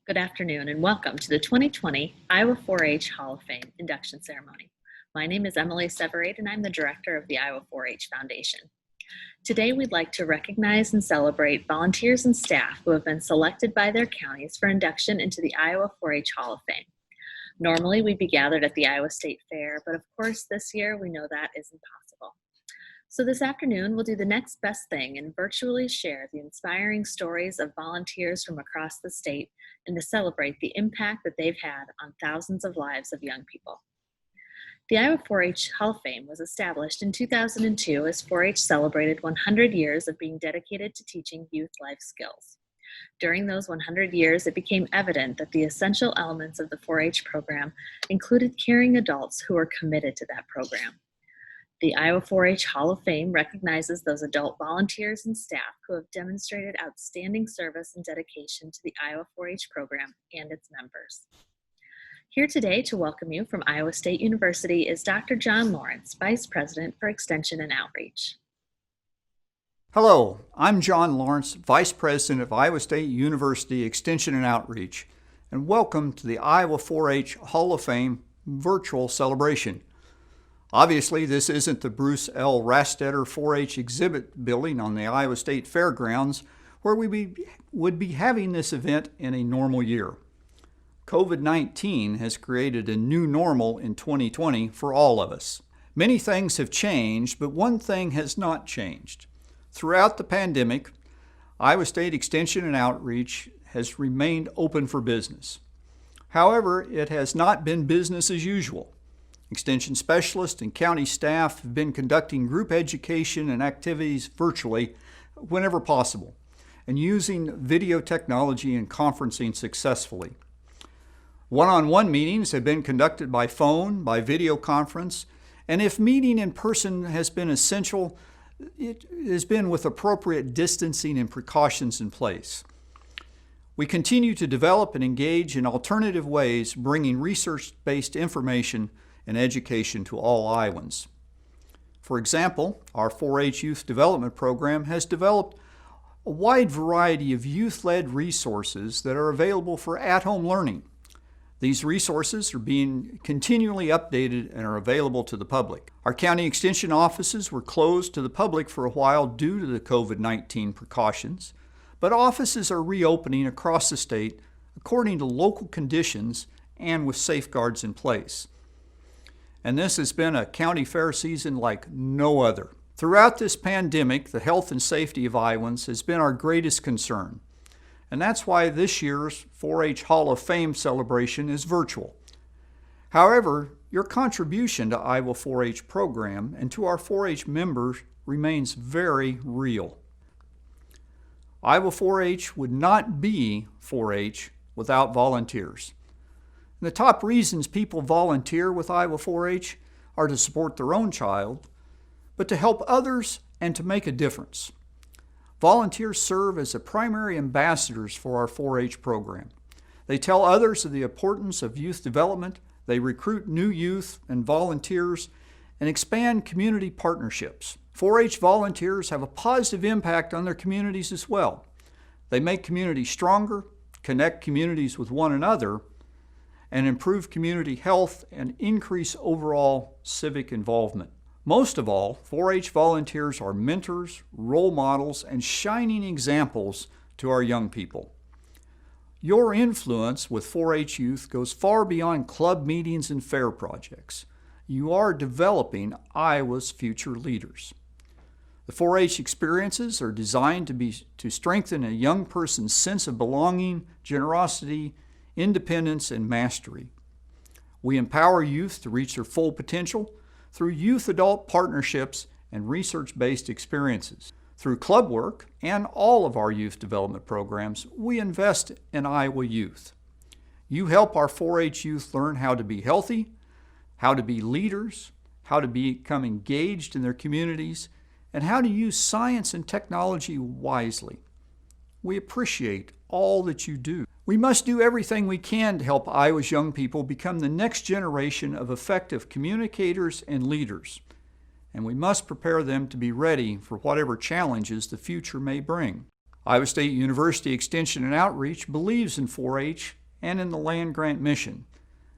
Good afternoon and welcome to the 2020 Iowa 4-H Hall of Fame induction ceremony. My name is Emily Severate and I'm the director of the Iowa 4-H Foundation. Today we'd like to recognize and celebrate volunteers and staff who have been selected by their counties for induction into the Iowa 4-H Hall of Fame. Normally we'd be gathered at the Iowa State Fair, but of course this year we know that isn't possible. So this afternoon, we'll do the next best thing and virtually share the inspiring stories of volunteers from across the state and to celebrate the impact that they've had on thousands of lives of young people. The Iowa 4-H Hall of Fame was established in 2002 as 4-H celebrated 100 years of being dedicated to teaching youth life skills. During those 100 years, it became evident that the essential elements of the 4-H program included caring adults who were committed to that program. The Iowa 4-H Hall of Fame recognizes those adult volunteers and staff who have demonstrated outstanding service and dedication to the Iowa 4-H program and its members. Here today to welcome you from Iowa State University is Dr. John Lawrence, Vice President for Extension and Outreach. Hello, I'm John Lawrence, Vice President of Iowa State University Extension and Outreach, and welcome to the Iowa 4-H Hall of Fame virtual celebration. Obviously, this isn't the Bruce L. Rastetter 4-H exhibit building on the Iowa State Fairgrounds, where we would be having this event in a normal year. COVID-19 has created a new normal in 2020 for all of us. Many things have changed, but one thing has not changed. Throughout the pandemic, Iowa State Extension and Outreach has remained open for business. However, it has not been business as usual. Extension specialists and county staff have been conducting group education and activities virtually whenever possible and using video technology and conferencing successfully. One-on-one meetings have been conducted by phone, by video conference, and if meeting in person has been essential, it has been with appropriate distancing and precautions in place. We continue to develop and engage in alternative ways, bringing research-based information and education to all Iowans. For example, our 4-H Youth Development Program has developed a wide variety of youth-led resources that are available for at-home learning. These resources are being continually updated and are available to the public. Our county extension offices were closed to the public for a while due to the COVID-19 precautions, but offices are reopening across the state according to local conditions and with safeguards in place. And this has been a county fair season like no other. Throughout this pandemic, the health and safety of Iowans has been our greatest concern. And that's why this year's 4-H Hall of Fame celebration is virtual. However, your contribution to Iowa 4-H program and to our 4-H members remains very real. Iowa 4-H would not be 4-H without volunteers. The top reasons people volunteer with Iowa 4-H are to support their own child, but to help others and to make a difference. Volunteers serve as the primary ambassadors for our 4-H program. They tell others of the importance of youth development, they recruit new youth and volunteers, and expand community partnerships. 4-H volunteers have a positive impact on their communities as well. They make communities stronger, connect communities with one another, and improve community health and increase overall civic involvement. Most of all, 4-H volunteers are mentors, role models, and shining examples to our young people. Your influence with 4-H youth goes far beyond club meetings and fair projects. You are developing Iowa's future leaders. The 4-H experiences are designed to strengthen a young person's sense of belonging, generosity, independence, and mastery. We empower youth to reach their full potential through youth-adult partnerships and research-based experiences. Through club work and all of our youth development programs, we invest in Iowa youth. You help our 4-H youth learn how to be healthy, how to be leaders, how to become engaged in their communities, and how to use science and technology wisely. We appreciate all that you do. We must do everything we can to help Iowa's young people become the next generation of effective communicators and leaders, and we must prepare them to be ready for whatever challenges the future may bring. Iowa State University Extension and Outreach believes in 4-H and in the land grant mission.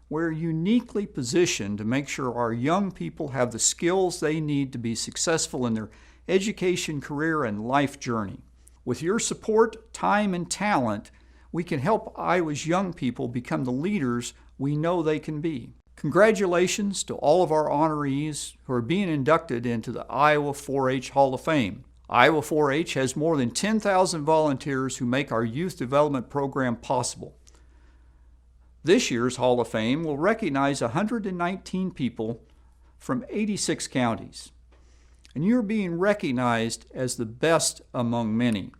We're uniquely positioned to make sure our young people have the skills they need to be successful in their education, career, and life journey. With your support, time, and talent, we can help Iowa's young people become the leaders we know they can be. Congratulations to all of our honorees who are being inducted into the Iowa 4-H Hall of Fame. Iowa 4-H has more than 10,000 volunteers who make our youth development program possible. This year's Hall of Fame will recognize 119 people from 86 counties, and you're being recognized as the best among many.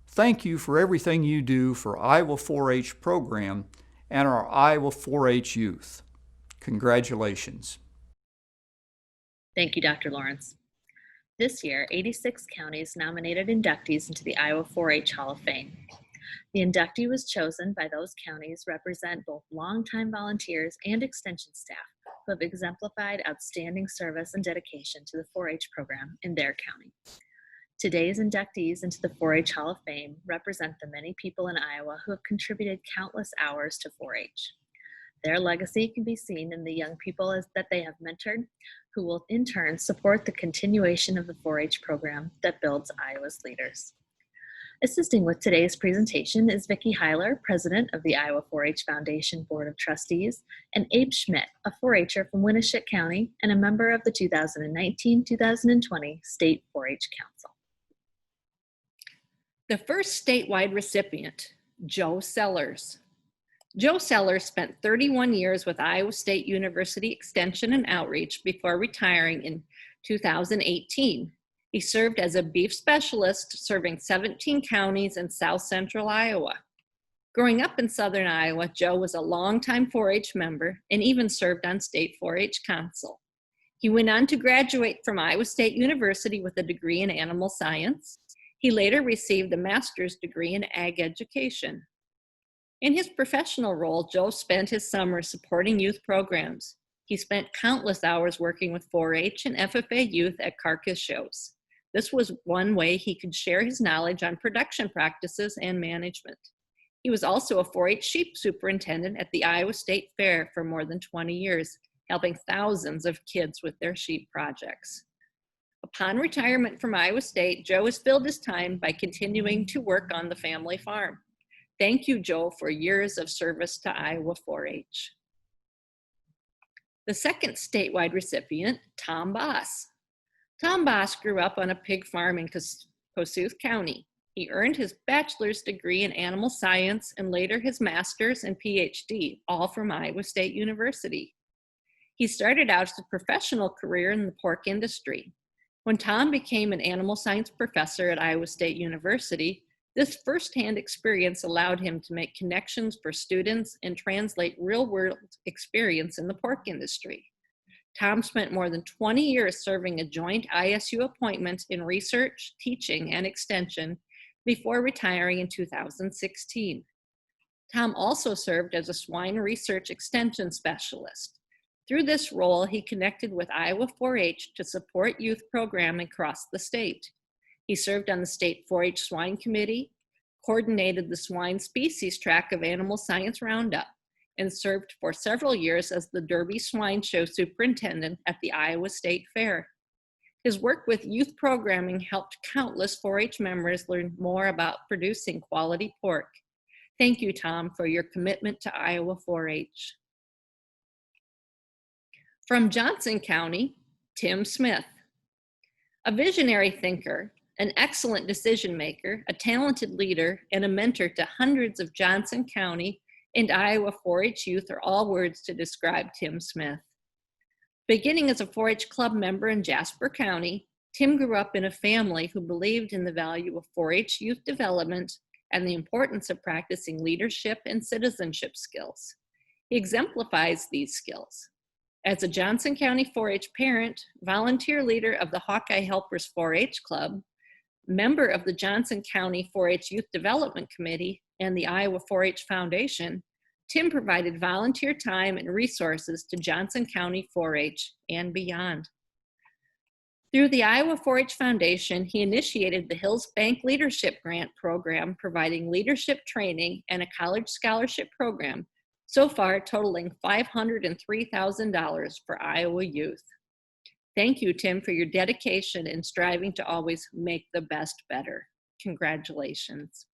Thank you for everything you do for Iowa 4-H program and our Iowa 4-H youth. Congratulations. Thank you, Dr. Lawrence. This year, 86 counties nominated inductees into the Iowa 4-H Hall of Fame. The inductee was chosen by those counties represent both longtime volunteers and extension staff who have exemplified outstanding service and dedication to the 4-H program in their county. Today's inductees into the 4-H Hall of Fame represent the many people in Iowa who have contributed countless hours to 4-H. Their legacy can be seen in the young people that they have mentored, who will in turn support the continuation of the 4-H program that builds Iowa's leaders. Assisting with today's presentation is Vicki Heiler, President of the Iowa 4-H Foundation Board of Trustees, and Abe Schmidt, a 4-H'er from Winnebago County and a member of the 2019-2020 State 4-H Council. The first statewide recipient, Joe Sellers. Joe Sellers spent 31 years with Iowa State University Extension and Outreach before retiring in 2018. He served as a beef specialist, serving 17 counties in south central Iowa. Growing up in southern Iowa, Joe was a longtime 4-H member and even served on state 4-H council. He went on to graduate from Iowa State University with a degree in animal science. He later received a master's degree in ag education. In his professional role, Joe spent his summers supporting youth programs. He spent countless hours working with 4-H and FFA youth at carcass shows. This was one way he could share his knowledge on production practices and management. He was also a 4-H sheep superintendent at the Iowa State Fair for more than 20 years, helping thousands of kids with their sheep projects. Upon retirement from Iowa State, Joe has filled his time by continuing to work on the family farm. Thank you, Joe, for years of service to Iowa 4-H. The second statewide recipient, Tom Boss. Tom Boss grew up on a pig farm in Kossuth County. He earned his bachelor's degree in animal science and later his master's and PhD, all from Iowa State University. He started out as a professional career in the pork industry. When Tom became an animal science professor at Iowa State University, this firsthand experience allowed him to make connections for students and translate real-world experience in the pork industry. Tom spent more than 20 years serving a joint ISU appointment in research, teaching, and extension before retiring in 2016. Tom also served as a swine research extension specialist. Through this role, he connected with Iowa 4-H to support youth programming across the state. He served on the State 4-H Swine Committee, coordinated the swine species track of Animal Science Roundup, and served for several years as the Derby Swine Show superintendent at the Iowa State Fair. His work with youth programming helped countless 4-H members learn more about producing quality pork. Thank you, Tom, for your commitment to Iowa 4-H. From Johnson County, Tim Smith. A visionary thinker, an excellent decision maker, a talented leader, and a mentor to hundreds of Johnson County and Iowa 4-H youth are all words to describe Tim Smith. Beginning as a 4-H club member in Jasper County, Tim grew up in a family who believed in the value of 4-H youth development and the importance of practicing leadership and citizenship skills. He exemplifies these skills. As a Johnson County 4-H parent, volunteer leader of the Hawkeye Helpers 4-H Club, member of the Johnson County 4-H Youth Development Committee and the Iowa 4-H Foundation, Tim provided volunteer time and resources to Johnson County 4-H and beyond. Through the Iowa 4-H Foundation, he initiated the Hills Bank Leadership Grant Program, providing leadership training and a college scholarship program, so far totaling $503,000 for Iowa youth. Thank you, Tim, for your dedication and striving to always make the best better. Congratulations.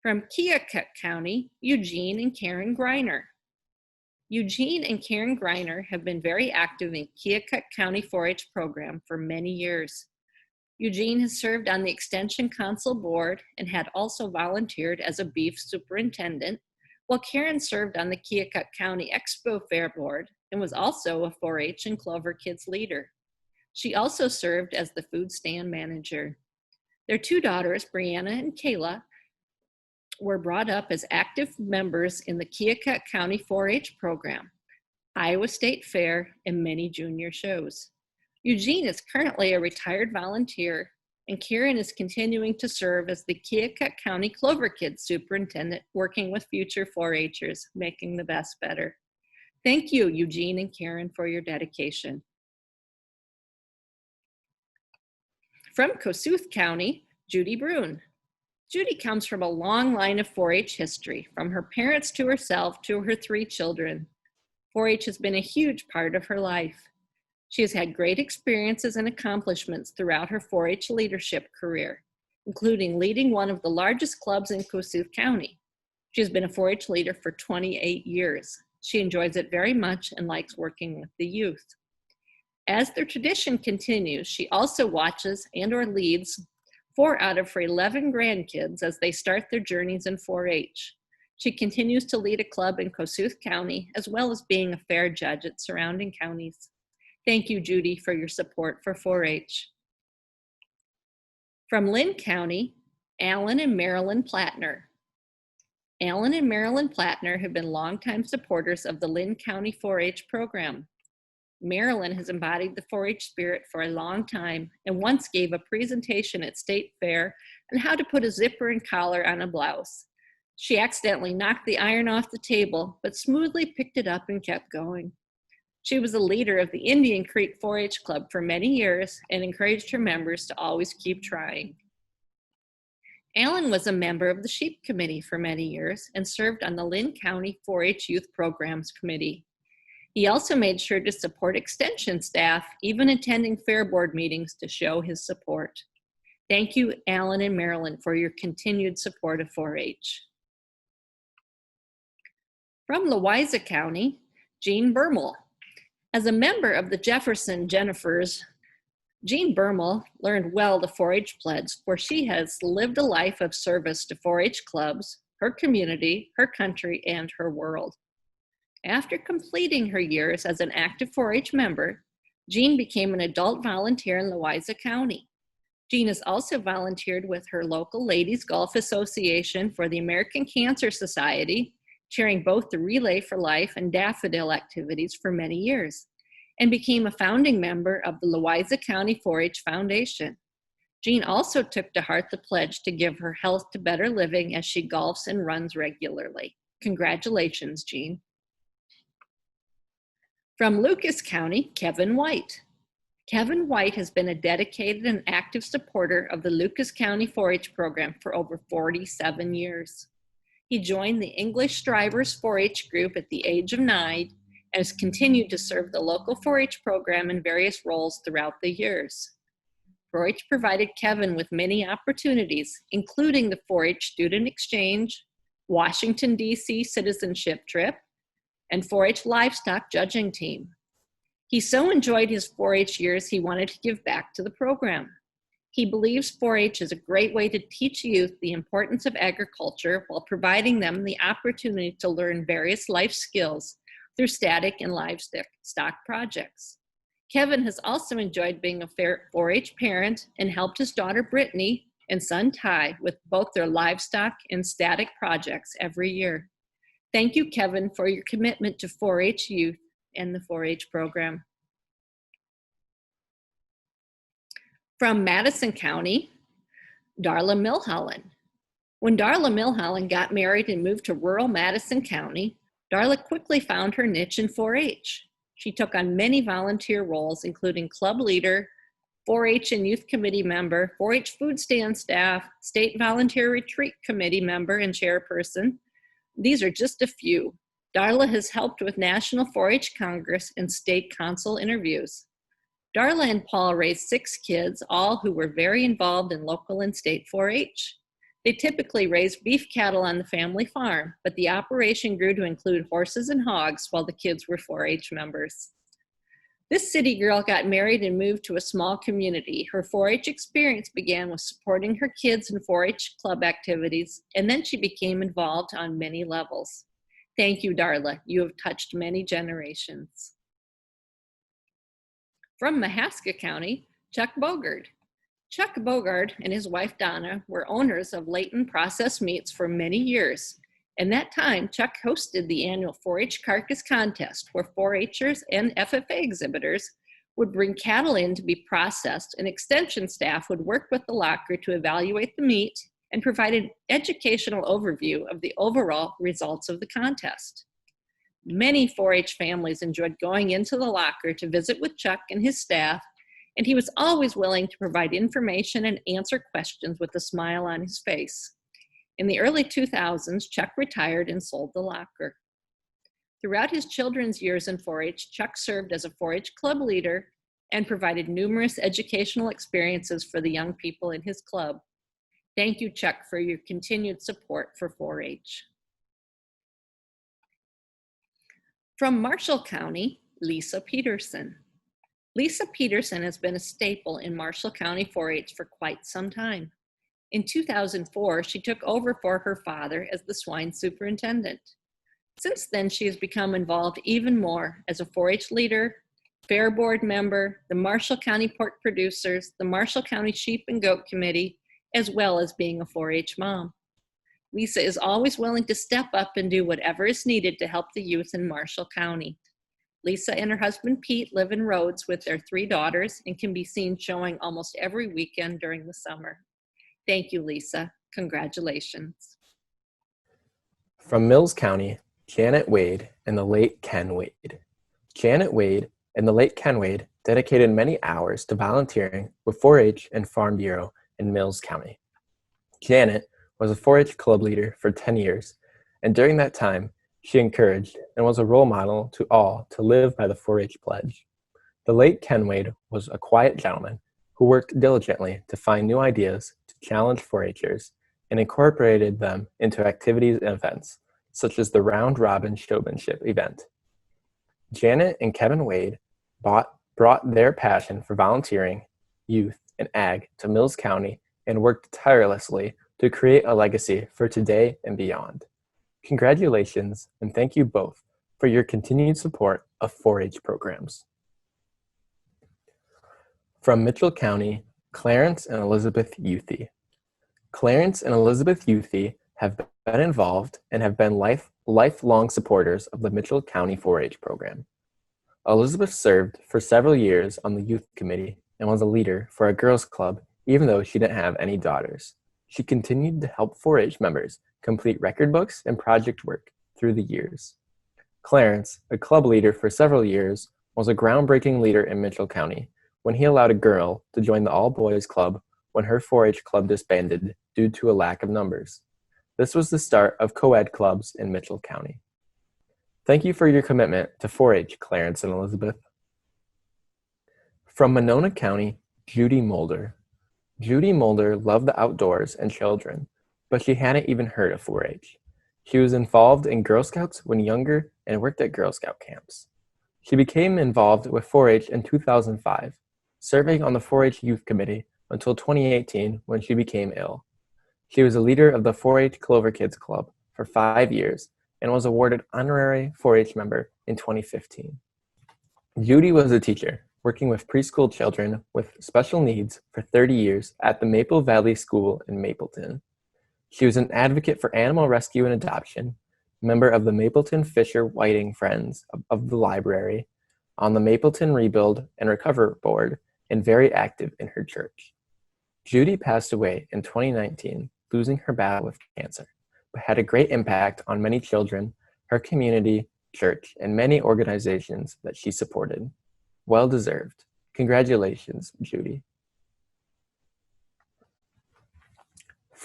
From Keokuk County, Eugene and Karen Greiner. Eugene and Karen Greiner have been very active in Keokuk County 4-H program for many years. Eugene has served on the Extension Council board and had also volunteered as a beef superintendent, while Karen served on the Keokuk County Expo Fair board and was also a 4-H and Clover Kids leader. She also served as the food stand manager. Their two daughters, Brianna and Kayla, were brought up as active members in the Keokuk County 4-H program, Iowa State Fair, and many junior shows. Eugene is currently a retired volunteer, and Karen is continuing to serve as the Keokuk County Clover Kids superintendent, working with future 4-Hers, making the best better. Thank you, Eugene and Karen, for your dedication. From Kossuth County, Judy Brune. Judy comes from a long line of 4-H history, from her parents to herself to her 3 children. 4-H has been a huge part of her life. She has had great experiences and accomplishments throughout her 4-H leadership career, including leading one of the largest clubs in Kossuth County. She has been a 4-H leader for 28 years. She enjoys it very much and likes working with the youth. As the tradition continues, she also watches and/or leads 4 out of her 11 grandkids as they start their journeys in 4-H. She continues to lead a club in Kossuth County, as well as being a fair judge at surrounding counties. Thank you, Judy, for your support for 4-H. From Linn County, Alan and Marilyn Platner. Alan and Marilyn Platner have been longtime supporters of the Linn County 4-H program. Marilyn has embodied the 4-H spirit for a long time and once gave a presentation at State Fair on how to put a zipper and collar on a blouse. She accidentally knocked the iron off the table, but smoothly picked it up and kept going. She was a leader of the Indian Creek 4-H Club for many years and encouraged her members to always keep trying. Alan was a member of the Sheep Committee for many years and served on the Linn County 4-H Youth Programs Committee. He also made sure to support extension staff, even attending fair board meetings to show his support. Thank you, Alan and Marilyn, for your continued support of 4-H. From Louisa County, Jeanne Bermel. As a member of the Jefferson Jennifers, Jeanne Bermel learned well the 4-H pledge, where she has lived a life of service to 4-H clubs, her community, her country, and her world. After completing her years as an active 4-H member, Jeanne became an adult volunteer in Louisa County. Jeanne has also volunteered with her local Ladies Golf Association for the American Cancer Society, chairing both the Relay for Life and Daffodil activities for many years, and became a founding member of the Louisa County 4-H Foundation. Jeanne also took to heart the pledge to give her health to better living as she golfs and runs regularly. Congratulations, Jeanne. From Lucas County, Kevin White. Kevin White has been a dedicated and active supporter of the Lucas County 4-H program for over 47 years. He joined the English Strivers 4-H group at the age of 9 and has continued to serve the local 4-H program in various roles throughout the years. 4-H provided Kevin with many opportunities, including the 4-H Student Exchange, Washington, D.C. citizenship trip, and 4-H livestock judging team. He so enjoyed his 4-H years, he wanted to give back to the program. He believes 4-H is a great way to teach youth the importance of agriculture while providing them the opportunity to learn various life skills through static and livestock projects. Kevin has also enjoyed being a 4-H parent and helped his daughter Brittany and son Ty with both their livestock and static projects every year. Thank you, Kevin, for your commitment to 4-H youth and the 4-H program. From Madison County, Darla Milholland. When Darla Milholland got married and moved to rural Madison County, Darla quickly found her niche in 4-H. She took on many volunteer roles, including club leader, 4-H and Youth Committee member, 4-H food stand staff, State Volunteer Retreat Committee member and chairperson. These are just a few. Darla has helped with National 4-H Congress and State Council interviews. Darla and Paul raised 6 kids, all who were very involved in local and state 4-H. They typically raised beef cattle on the family farm, but the operation grew to include horses and hogs while the kids were 4-H members. This city girl got married and moved to a small community. Her 4-H experience began with supporting her kids in 4-H club activities, and then she became involved on many levels. Thank you, Darla. You have touched many generations. From Mahaska County, Chuck Bogard. Chuck Bogard and his wife Donna were owners of Layton Processed Meats for many years. In that time, Chuck hosted the annual 4-H carcass contest where 4-Hers and FFA exhibitors would bring cattle in to be processed, and extension staff would work with the locker to evaluate the meat and provide an educational overview of the overall results of the contest. Many 4-H families enjoyed going into the locker to visit with Chuck and his staff, and he was always willing to provide information and answer questions with a smile on his face. In the early 2000s, Chuck retired and sold the locker. Throughout his children's years in 4-H, Chuck served as a 4-H club leader and provided numerous educational experiences for the young people in his club. Thank you, Chuck, for your continued support for 4-H. From Marshall County, Lisa Peterson. Lisa Peterson has been a staple in Marshall County 4-H for quite some time. In 2004, she took over for her father as the swine superintendent. Since then, she has become involved even more as a 4-H leader, fair board member, the Marshall County Pork Producers, the Marshall County Sheep and Goat Committee, as well as being a 4-H mom. Lisa is always willing to step up and do whatever is needed to help the youth in Marshall County. Lisa and her husband Pete live in Rhodes with their 3 daughters and can be seen showing almost every weekend during the summer. Thank you, Lisa. Congratulations. From Mills County, Janet Wade and the late Ken Wade. Janet Wade and the late Ken Wade dedicated many hours to volunteering with 4-H and Farm Bureau in Mills County. Janet was a 4-H club leader for 10 years, and during that time, she encouraged and was a role model to all to live by the 4-H pledge. The late Ken Wade was a quiet gentleman who worked diligently to find new ideas to challenge 4-Hers and incorporated them into activities and events, such as the Round Robin Showmanship event. Janet and Kevin Wade brought their passion for volunteering, youth, and ag to Mills County and worked tirelessly to create a legacy for today and beyond. Congratulations, and thank you both for your continued support of 4-H programs. From Mitchell County, Clarence and Elizabeth Youthy. Clarence and Elizabeth Youthy have been involved and have been lifelong supporters of the Mitchell County 4-H program. Elizabeth served for several years on the youth committee and was a leader for a girls' club even though she didn't have any daughters. She continued to help 4-H members complete record books and project work through the years. Clarence, a club leader for several years, was a groundbreaking leader in Mitchell County when he allowed a girl to join the all-boys club when her 4-H club disbanded due to a lack of numbers. This was the start of co-ed clubs in Mitchell County. Thank you for your commitment to 4-H, Clarence and Elizabeth. From Monona County, Judy Mulder. Judy Mulder loved the outdoors and children, but she hadn't even heard of 4-H. She was involved in Girl Scouts when younger and worked at Girl Scout camps. She became involved with 4-H in 2005, serving on the 4-H Youth Committee until 2018 when she became ill. She was a leader of the 4-H Clover Kids Club for 5 years and was awarded honorary 4-H member in 2015. Judy was a teacher, working with preschool children with special needs for 30 years at the Maple Valley School in Mapleton. She was an advocate for animal rescue and adoption, member of the Mapleton Fisher Whiting Friends of the Library, on the Mapleton Rebuild and Recover Board, and very active in her church. Judy passed away in 2019, losing her battle with cancer, but had a great impact on many children, her community, church, and many organizations that she supported. Well deserved. Congratulations, Judy.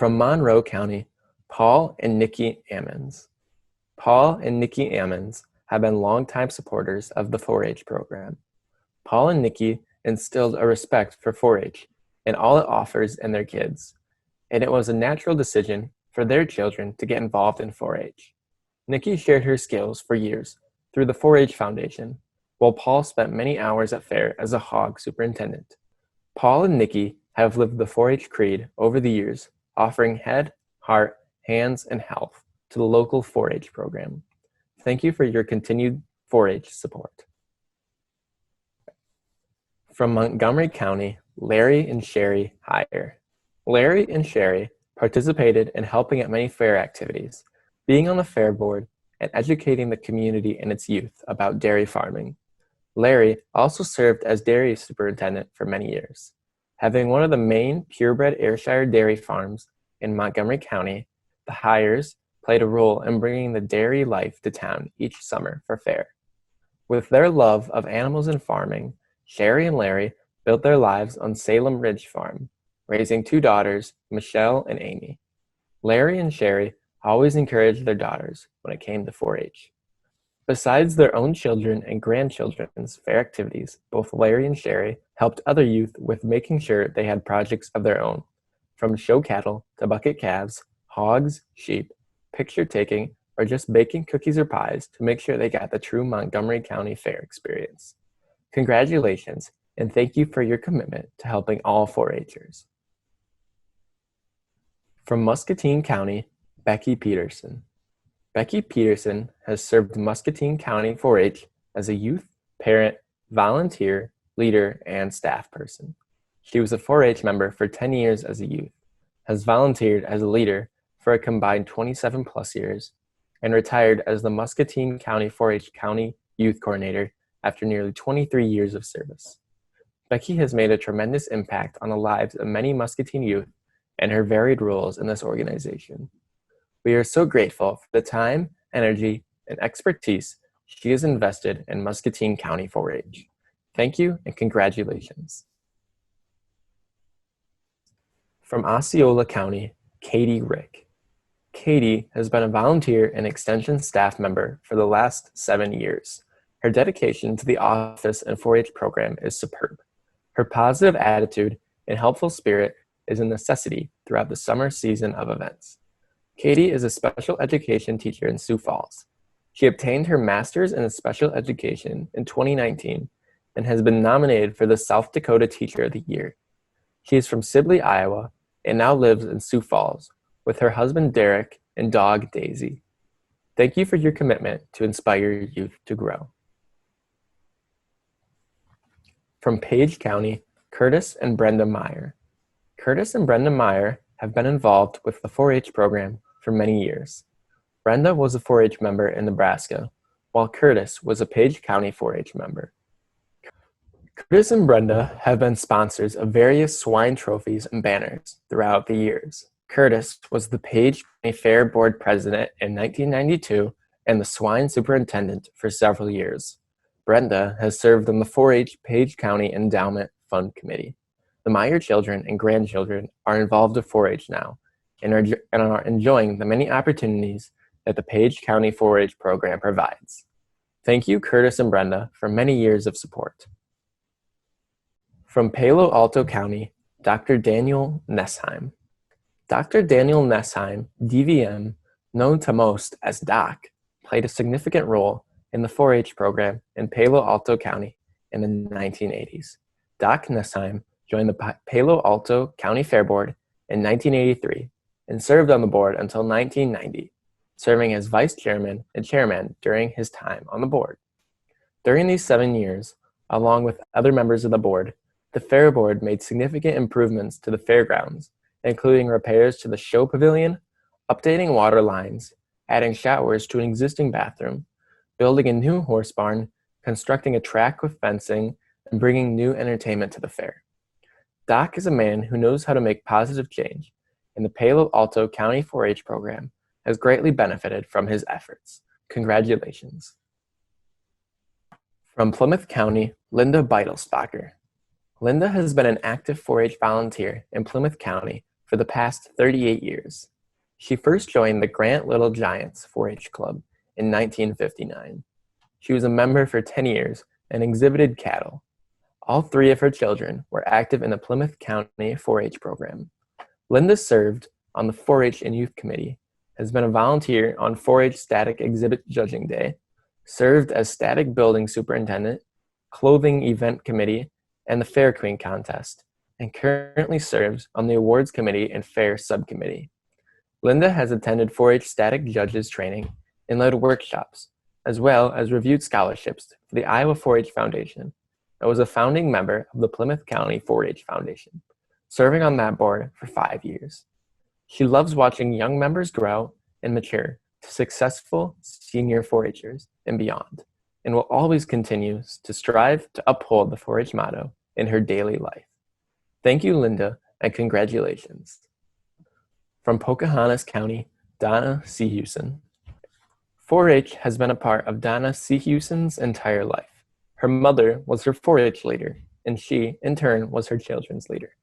From Monroe County, Paul and Nikki Ammons. Paul and Nikki Ammons have been longtime supporters of the 4-H program. Paul and Nikki instilled a respect for 4-H and all it offers in their kids, and it was a natural decision for their children to get involved in 4-H. Nikki shared her skills for years through the 4-H Foundation, while Paul spent many hours at fair as a hog superintendent. Paul and Nikki have lived the 4-H creed over the years, offering head, heart, hands, and health to the local 4-H program. Thank you for your continued 4-H support. From Montgomery County, Larry and Sherry Heyer. Larry and Sherry participated in helping at many fair activities, being on the fair board, and educating the community and its youth about dairy farming. Larry also served as dairy superintendent for many years. Having one of the main purebred Ayrshire dairy farms in Montgomery County, the Heyers played a role in bringing the dairy life to town each summer for fair. With their love of animals and farming, Sherry and Larry built their lives on Salem Ridge Farm, raising 2 daughters, Michelle and Amy. Larry and Sherry always encouraged their daughters when it came to 4-H. Besides their own children and grandchildren's fair activities, both Larry and Sherry helped other youth with making sure they had projects of their own, from show cattle to bucket calves, hogs, sheep, picture taking, or just baking cookies or pies to make sure they got the true Montgomery County Fair experience. Congratulations, and thank you for your commitment to helping all 4-Hers. From Muscatine County, Becky Peterson. Becky Peterson has served Muscatine County 4-H as a youth, parent, volunteer, leader, and staff person. She was a 4-H member for 10 years as a youth, has volunteered as a leader for a combined 27 plus years, and retired as the Muscatine County 4-H County Youth Coordinator after nearly 23 years of service. Becky has made a tremendous impact on the lives of many Muscatine youth and her varied roles in this organization. We are so grateful for the time, energy, and expertise she has invested in Muscatine County 4-H. Thank you and congratulations. From Osceola County, Katie Rick. Katie has been a volunteer and extension staff member for the last 7 years. Her dedication to the office and 4-H program is superb. Her positive attitude and helpful spirit is a necessity throughout the summer season of events. Katie is a special education teacher in Sioux Falls. She obtained her master's in special education in 2019 and has been nominated for the South Dakota Teacher of the Year. She is from Sibley, Iowa, and now lives in Sioux Falls with her husband Derek and dog Daisy. Thank you for your commitment to inspire youth to grow. From Page County, Curtis and Brenda Meier. Curtis and Brenda Meier have been involved with the 4-H program for many years. Brenda was a 4-H member in Nebraska, while Curtis was a Page County 4-H member. Curtis and Brenda have been sponsors of various swine trophies and banners throughout the years. Curtis was the Page County Fair Board President in 1992 and the swine superintendent for several years. Brenda has served on the 4-H Page County Endowment Fund Committee. The Meier children and grandchildren are involved with 4-H now and are enjoying the many opportunities that the Page County 4-H program provides. Thank you, Curtis and Brenda, for many years of support. From Palo Alto County, Dr. Daniel Nessheim. Dr. Daniel Nessheim, DVM, known to most as Doc, played a significant role in the 4-H program in Palo Alto County in the 1980s. Doc Nessheim joined the Palo Alto County Fair Board in 1983 and served on the board until 1990, serving as vice chairman and chairman during his time on the board. During these 7 years, along with other members of the board, the Fair Board made significant improvements to the fairgrounds, including repairs to the show pavilion, updating water lines, adding showers to an existing bathroom, building a new horse barn, constructing a track with fencing, and bringing new entertainment to the fair. Doc is a man who knows how to make positive change, and the Palo Alto County 4-H program has greatly benefited from his efforts. Congratulations. From Plymouth County, Linda Beitelspacher. Linda has been an active 4-H volunteer in Plymouth County for the past 38 years. She first joined the Grant Little Giants 4-H Club in 1959. She was a member for 10 years and exhibited cattle. All three of her children were active in the Plymouth County 4-H program. Linda served on the 4-H and Youth Committee, has been a volunteer on 4-H Static Exhibit Judging Day, served as Static Building Superintendent, Clothing Event Committee, and the Fair Queen Contest, and currently serves on the Awards Committee and Fair Subcommittee. Linda has attended 4-H Static Judges training and led workshops, as well as reviewed scholarships for the Iowa 4-H Foundation, and was a founding member of the Plymouth County 4-H Foundation, serving on that board for 5 years. She loves watching young members grow and mature to successful senior 4-Hers and beyond, and will always continue to strive to uphold the 4-H motto in her daily life. Thank you, Linda, and congratulations. From Pocahontas County, Donna Seehusen. 4-H has been a part of Donna Seehusen's entire life. Her mother was her 4-H leader, and she, in turn, was her children's leader.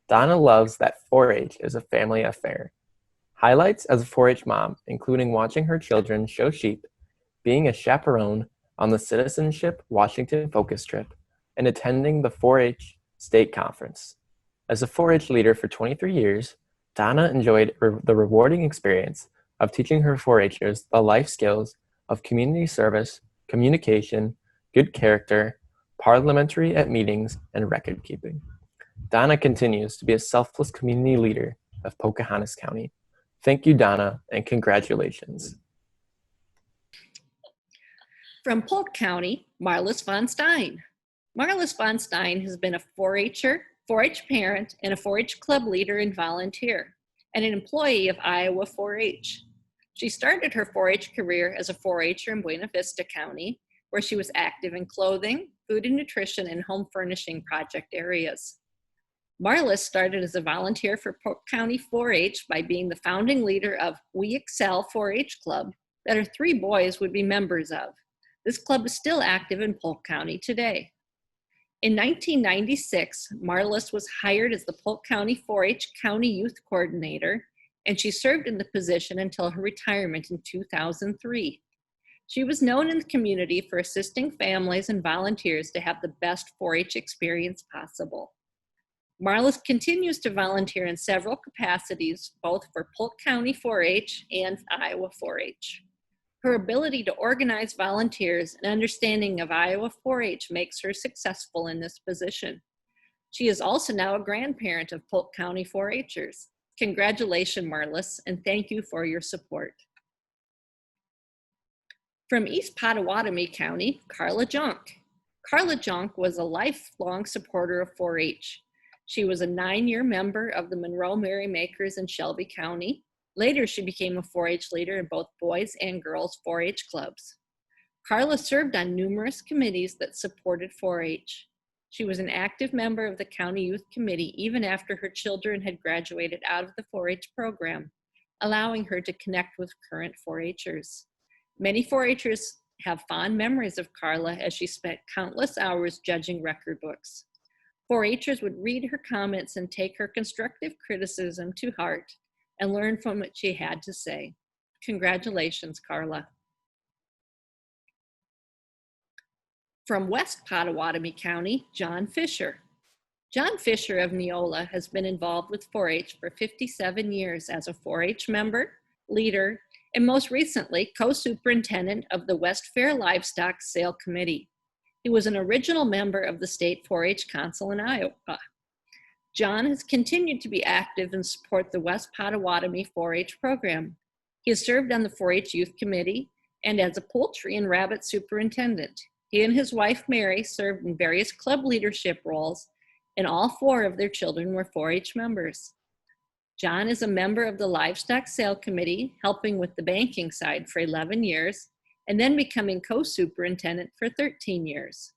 Donna loves that 4-H is a family affair. Highlights as a 4-H mom, including watching her children show sheep, being a chaperone on the Citizenship Washington focus trip, and attending the 4-H state conference. As a 4-H leader for 23 years, Donna enjoyed the rewarding experience of teaching her 4-Hers the life skills of community service, communication, good character, parliamentary at meetings, and record keeping. Donna continues to be a selfless community leader of Pocahontas County. Thank you, Donna, and congratulations. From Polk County, Marlis von Stein. Marlis von Stein has been a 4-H'er, 4-H parent, and a 4-H club leader and volunteer, and an employee of Iowa 4-H. She started her 4-H career as a 4-H'er in Buena Vista County, where she was active in clothing, food and nutrition, and home furnishing project areas. Marlis started as a volunteer for Polk County 4-H by being the founding leader of We Excel 4-H Club that her 3 boys would be members of. This club is still active in Polk County today. In 1996, Marlis was hired as the Polk County 4-H County Youth Coordinator, and she served in the position until her retirement in 2003. She was known in the community for assisting families and volunteers to have the best 4-H experience possible. Marlis continues to volunteer in several capacities, both for Polk County 4-H and Iowa 4-H. Her ability to organize volunteers and understanding of Iowa 4-H makes her successful in this position. She is also now a grandparent of Polk County 4-H'ers. Congratulations, Marlis, and thank you for your support. From East Pottawatomie County, Carla Junk. Carla Junk was a lifelong supporter of 4-H. She was a 9-year member of the Monroe Merrymakers in Shelby County. Later, she became a 4-H leader in both boys and girls 4-H clubs. Carla served on numerous committees that supported 4-H. She was an active member of the County Youth Committee even after her children had graduated out of the 4-H program, allowing her to connect with current 4-H'ers. Many 4-H'ers have fond memories of Carla as she spent countless hours judging record books. 4-H'ers would read her comments and take her constructive criticism to heart and learn from what she had to say. Congratulations, Carla. From West Pottawatomie County, John Fisher. John Fisher of Neola has been involved with 4-H for 57 years as a 4-H member, leader, and most recently, co-superintendent of the West Fair Livestock Sale Committee. He was an original member of the State 4-H Council in Iowa. John has continued to be active and support the West Pottawatomie 4-H program. He has served on the 4-H Youth Committee and as a poultry and rabbit superintendent. He and his wife, Mary, served in various club leadership roles, and all 4 of their children were 4-H members. John is a member of the Livestock Sale Committee, helping with the banking side for 11 years, and then becoming co-superintendent for 13 years.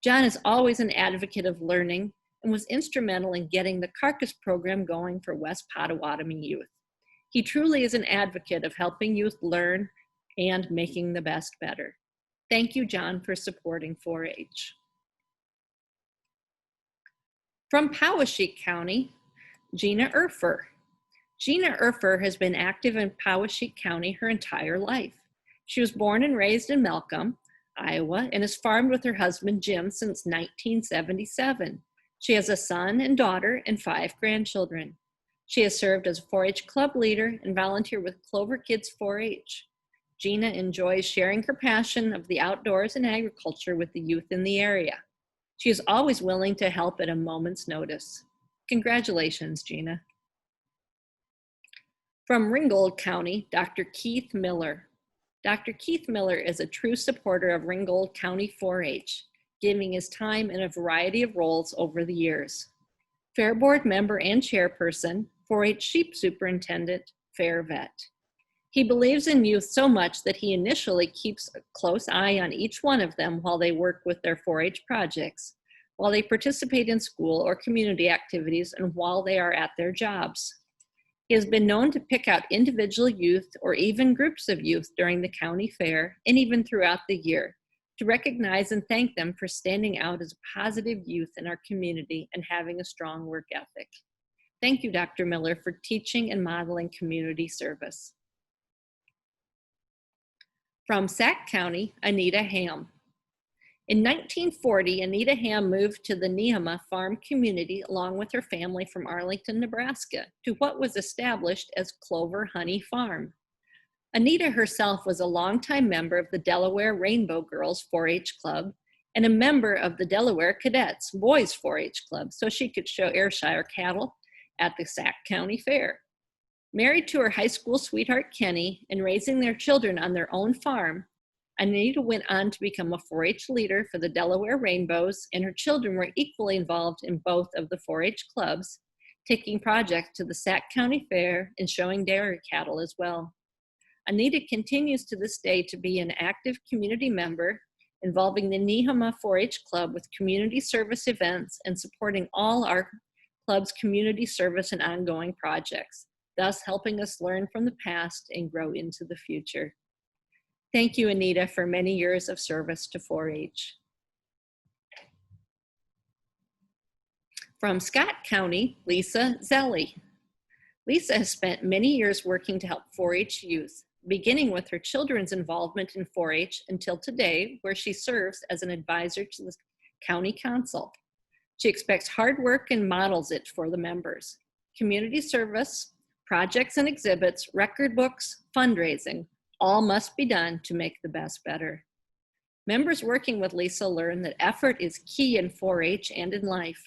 John is always an advocate of learning and was instrumental in getting the carcass program going for West Pottawatomie youth. He truly is an advocate of helping youth learn and making the best better. Thank you, John, for supporting 4-H. From Poweshiek County, Gina Erfer. Gina Erfer has been active in Poweshiek County her entire life. She was born and raised in Malcolm, Iowa, and has farmed with her husband Jim since 1977. She has a son and daughter and 5 grandchildren. She has served as a 4-H club leader and volunteered with Clover Kids 4-H. Gina enjoys sharing her passion of the outdoors and agriculture with the youth in the area. She is always willing to help at a moment's notice. Congratulations, Gina. From Ringgold County, Dr. Keith Miller. Dr. Keith Miller is a true supporter of Ringgold County 4-H, giving his time in a variety of roles over the years. Fair Board member and chairperson, 4-H sheep superintendent, fair vet. He believes in youth so much that he initially keeps a close eye on each one of them while they work with their 4-H projects, while they participate in school or community activities, and while they are at their jobs. He has been known to pick out individual youth or even groups of youth during the county fair and even throughout the year to recognize and thank them for standing out as a positive youth in our community and having a strong work ethic. Thank you, Dr. Miller, for teaching and modeling community service. From Sac County, Anita Ham. In 1940, Anita Ham moved to the Nehama farm community along with her family from Arlington, Nebraska, to what was established as Clover Honey Farm. Anita herself was a longtime member of the Delaware Rainbow Girls 4-H Club and a member of the Delaware Cadets Boys 4-H Club, so she could show Ayrshire cattle at the Sac County Fair. Married to her high school sweetheart Kenny and raising their children on their own farm, Anita went on to become a 4-H leader for the Delaware Rainbows, and her children were equally involved in both of the 4-H clubs, taking projects to the Sac County Fair and showing dairy cattle as well. Anita continues to this day to be an active community member, involving the Nehama 4-H Club with community service events and supporting all our club's community service and ongoing projects, thus helping us learn from the past and grow into the future. Thank you, Anita, for many years of service to 4-H. From Scott County, Lisa Zelli. Lisa has spent many years working to help 4-H youth, beginning with her children's involvement in 4-H until today, where she serves as an advisor to the county council. She expects hard work and models it for the members. Community service, projects and exhibits, record books, fundraising, all must be done to make the best better. Members working with Lisa learn that effort is key in 4-H and in life.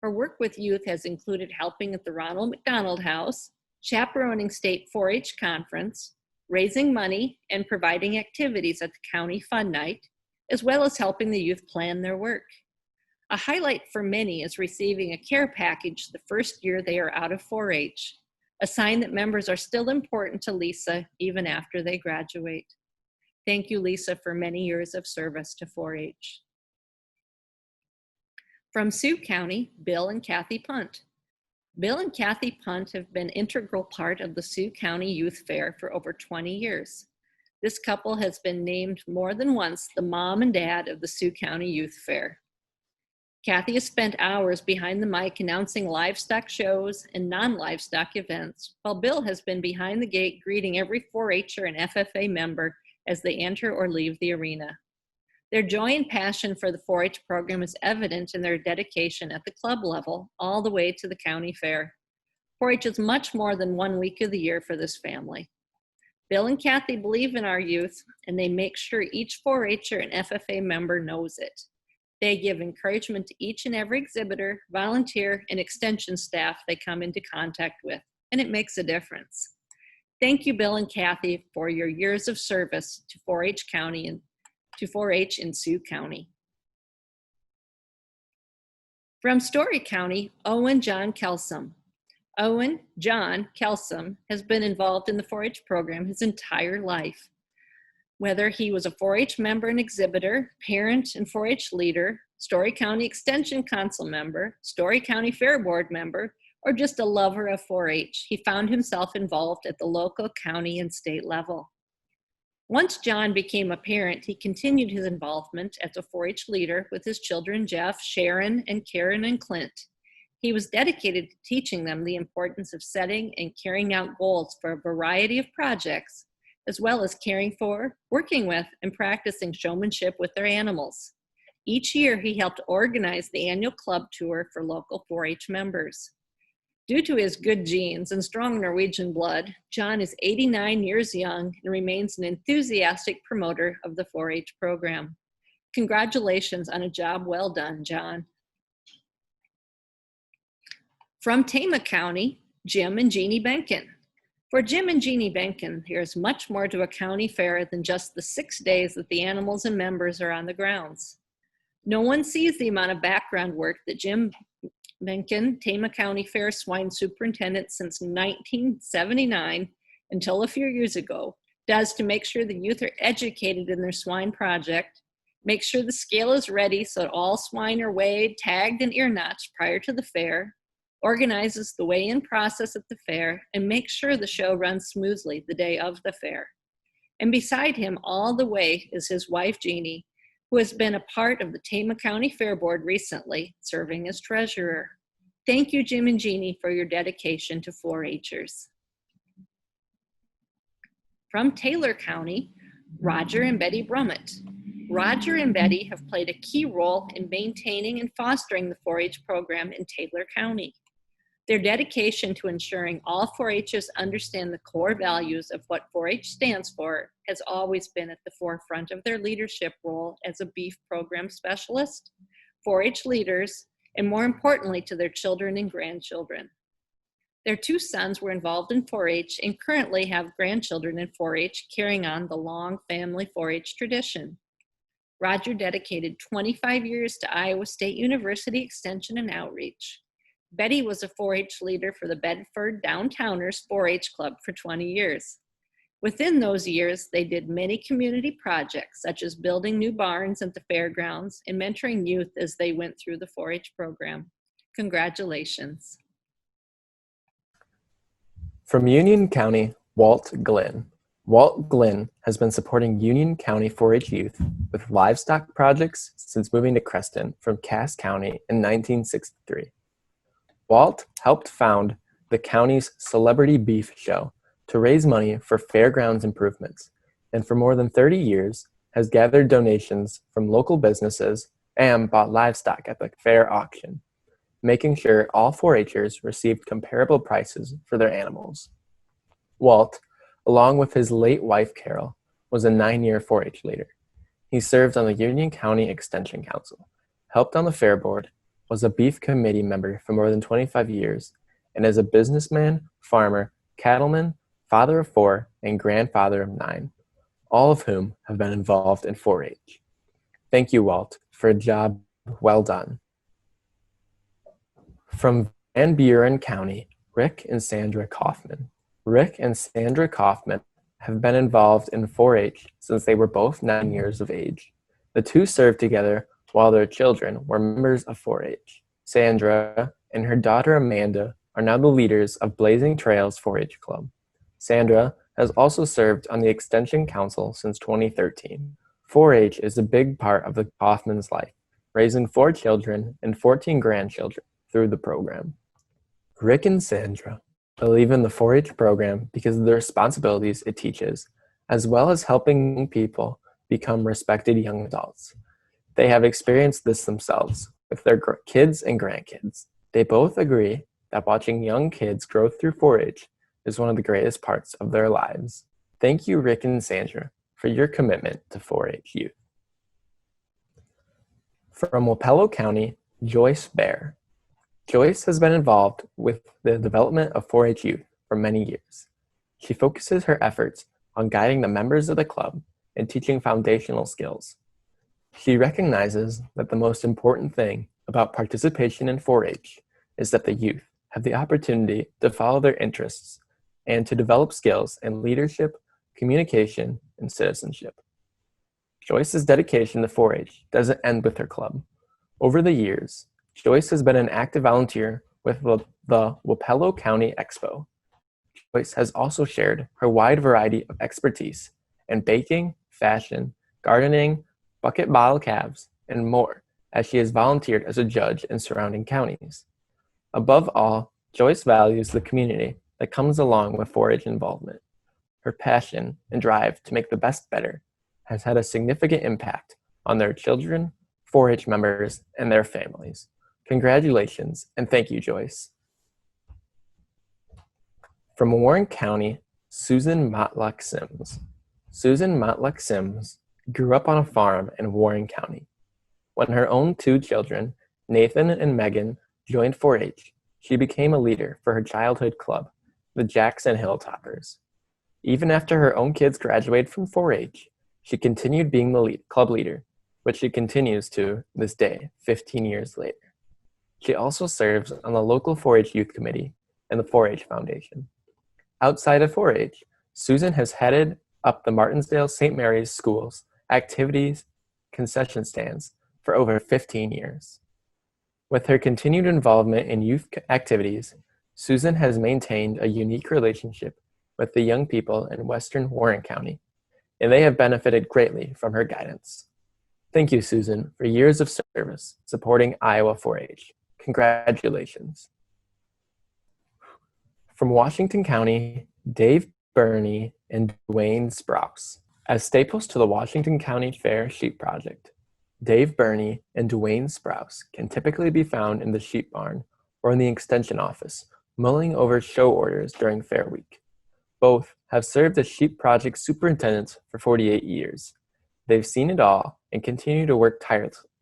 Her work with youth has included helping at the Ronald McDonald House, chaperoning state 4-H conference, raising money, and providing activities at the county fun night, as well as helping the youth plan their work. A highlight for many is receiving a care package the first year they are out of 4-H, a sign that members are still important to Lisa even after they graduate. Thank you, Lisa, for many years of service to 4-H. From Sioux County, Bill and Kathy Punt. Bill and Kathy Punt have been an integral part of the Sioux County Youth Fair for over 20 years. This couple has been named more than once the mom and dad of the Sioux County Youth Fair. Kathy has spent hours behind the mic announcing livestock shows and non-livestock events, while Bill has been behind the gate greeting every 4-H'er and FFA member as they enter or leave the arena. Their joy and passion for the 4-H program is evident in their dedication at the club level all the way to the county fair. 4-H is much more than 1 week of the year for this family. Bill and Kathy believe in our youth, and they make sure each 4-H'er and FFA member knows it. They give encouragement to each and every exhibitor, volunteer, and extension staff they come into contact with, and it makes a difference. Thank you, Bill and Kathy, for your years of service to 4-H County and to 4-H in Sioux County. From Story County, Owen John Kelsom. Owen John Kelsom has been involved in the 4-H program his entire life. Whether he was a 4-H member and exhibitor, parent and 4-H leader, Story County Extension Council member, Story County Fair Board member, or just a lover of 4-H, he found himself involved at the local, county, and state level. Once John became a parent, he continued his involvement as a 4-H leader with his children Jeff, Sharon, and Karen and Clint. He was dedicated to teaching them the importance of setting and carrying out goals for a variety of projects, as well as caring for, working with, and practicing showmanship with their animals. Each year, he helped organize the annual club tour for local 4-H members. Due to his good genes and strong Norwegian blood, John is 89 years young and remains an enthusiastic promoter of the 4-H program. Congratulations on a job well done, John. From Tama County, Jim and Jeanne Beenken. For Jim and Jeanne Beenken, there's much more to a county fair than just the 6 days that the animals and members are on the grounds. No one sees the amount of background work that Jim Beenken, Tama County Fair swine superintendent since 1979 until a few years ago, does to make sure the youth are educated in their swine project, make sure the scale is ready so that all swine are weighed, tagged, and ear notched prior to the fair, organizes the weigh-in process at the fair, and makes sure the show runs smoothly the day of the fair. And beside him all the way is his wife, Jeanne, who has been a part of the Tama County Fair Board recently, serving as treasurer. Thank you, Jim and Jeanne, for your dedication to 4-Hers. From Taylor County, Roger and Betty Brummett. Roger and Betty have played a key role in maintaining and fostering the 4-H program in Taylor County. Their dedication to ensuring all 4-Hers understand the core values of what 4-H stands for has always been at the forefront of their leadership role as a beef program specialist, 4-H leaders, and more importantly, to their children and grandchildren. Their 2 sons were involved in 4-H and currently have grandchildren in 4-H, carrying on the long family 4-H tradition. Roger dedicated 25 years to Iowa State University Extension and Outreach. Betty was a 4-H leader for the Bedford Downtowners 4-H Club for 20 years. Within those years, they did many community projects, such as building new barns at the fairgrounds and mentoring youth as they went through the 4-H program. Congratulations. From Union County, Walt Glynn. Walt Glynn has been supporting Union County 4-H youth with livestock projects since moving to Creston from Cass County in 1963. Walt helped found the county's Celebrity Beef Show to raise money for fairgrounds improvements, and for more than 30 years has gathered donations from local businesses and bought livestock at the fair auction, making sure all 4-Hers received comparable prices for their animals. Walt, along with his late wife Carol, was a 9-year 4-H leader. He served on the Union County Extension Council, helped on the fair board, was a beef committee member for more than 25 years, and is a businessman, farmer, cattleman, father of 4, and grandfather of 9, all of whom have been involved in 4-H. Thank you, Walt, for a job well done. From Van Buren County, Rick and Sandra Kaufman. Rick and Sandra Kaufman have been involved in 4-H since they were both 9 years of age. The two served together while their children were members of 4-H. Sandra and her daughter Amanda are now the leaders of Blazing Trails 4-H Club. Sandra has also served on the Extension Council since 2013. 4-H is a big part of the Kaufman's life, raising 4 children and 14 grandchildren through the program. Rick and Sandra believe in the 4-H program because of the responsibilities it teaches, as well as helping people become respected young adults. They have experienced this themselves with their kids and grandkids. They both agree that watching young kids grow through 4-H is one of the greatest parts of their lives. Thank you, Rick and Sandra, for your commitment to 4-H youth. From Wapello County, Joyce Barre. Joyce has been involved with the development of 4-H youth for many years. She focuses her efforts on guiding the members of the club and teaching foundational skills. She recognizes that the most important thing about participation in 4-H is that the youth have the opportunity to follow their interests and to develop skills in leadership, communication, and citizenship. Joyce's dedication to 4-H doesn't end with her club. Over the years, Joyce has been an active volunteer with the Wapello County Expo. Joyce has also shared her wide variety of expertise in baking, fashion, gardening, bucket bottle calves, and more as she has volunteered as a judge in surrounding counties. Above all, Joyce values the community that comes along with 4-H involvement. Her passion and drive to make the best better has had a significant impact on their children, 4-H members, and their families. Congratulations, and thank you, Joyce. From Warren County, Susan Matlock Sims. Susan Matlock Sims grew up on a farm in Warren County. When her own 2 children, Nathan and Megan, joined 4-H, she became a leader for her childhood club, the Jackson Hilltoppers. Even after her own kids graduated from 4-H, she continued being the club leader, which she continues to this day, 15 years later. She also serves on the local 4-H youth committee and the 4-H Foundation. Outside of 4-H, Susan has headed up the Martinsdale St. Mary's Schools activities concession stands for over 15 years. With her continued involvement in youth activities, Susan has maintained a unique relationship with the young people in Western Warren County, and they have benefited greatly from her guidance. Thank you, Susan, for years of service supporting Iowa 4-H. Congratulations. From Washington County, Dave Burney and Dwayne Sprouse. As staples to the Washington County Fair Sheep Project, Dave Burney and Dwayne Sprouse can typically be found in the sheep barn or in the extension office, mulling over show orders during Fair Week. Both have served as sheep project superintendents for 48 years. They've seen it all and continue to work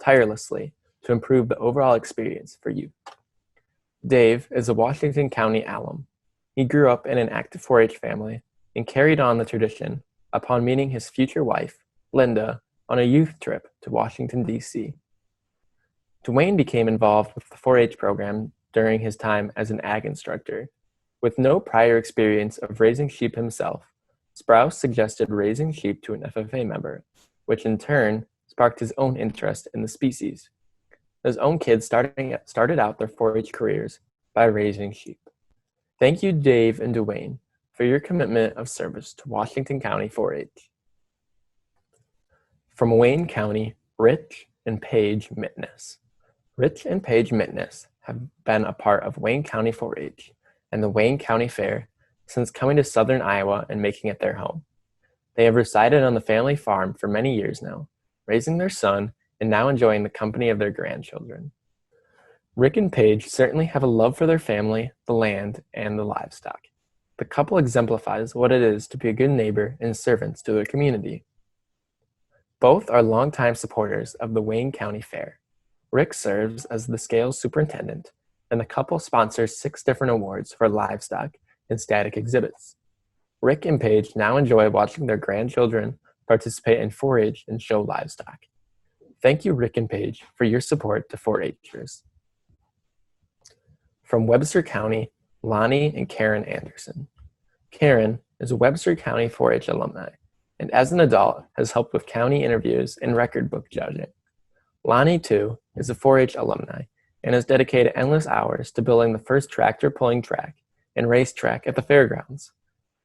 tirelessly to improve the overall experience for youth. Dave is a Washington County alum. He grew up in an active 4-H family and carried on the tradition upon meeting his future wife, Linda, on a youth trip to Washington, D.C. Dwayne became involved with the 4-H program during his time as an ag instructor. With no prior experience of raising sheep himself, Sprouse suggested raising sheep to an FFA member, which in turn sparked his own interest in the species. His own kids started out their 4-H careers by raising sheep. Thank you, Dave and Dwayne, for your commitment of service to Washington County 4-H. From Wayne County, Rich and Paige Mitteness. Rich and Paige Mitteness have been a part of Wayne County 4-H and the Wayne County Fair since coming to southern Iowa and making it their home. They have resided on the family farm for many years now, raising their son and now enjoying the company of their grandchildren. Rick and Paige certainly have a love for their family, the land, and the livestock. The couple exemplifies what it is to be a good neighbor and servants to their community. Both are longtime supporters of the Wayne County Fair. Rick serves as the scales superintendent, and the couple sponsors 6 different awards for livestock and static exhibits. Rick and Paige now enjoy watching their grandchildren participate in 4-H and show livestock. Thank you, Rick and Paige, for your support to 4-Hers. From Webster County, Lonnie and Karen Anderson. Karen is a Webster County 4-H alumni, and as an adult has helped with county interviews and record book judging. Lonnie, too, is a 4-H alumni and has dedicated endless hours to building the first tractor-pulling track and racetrack at the fairgrounds.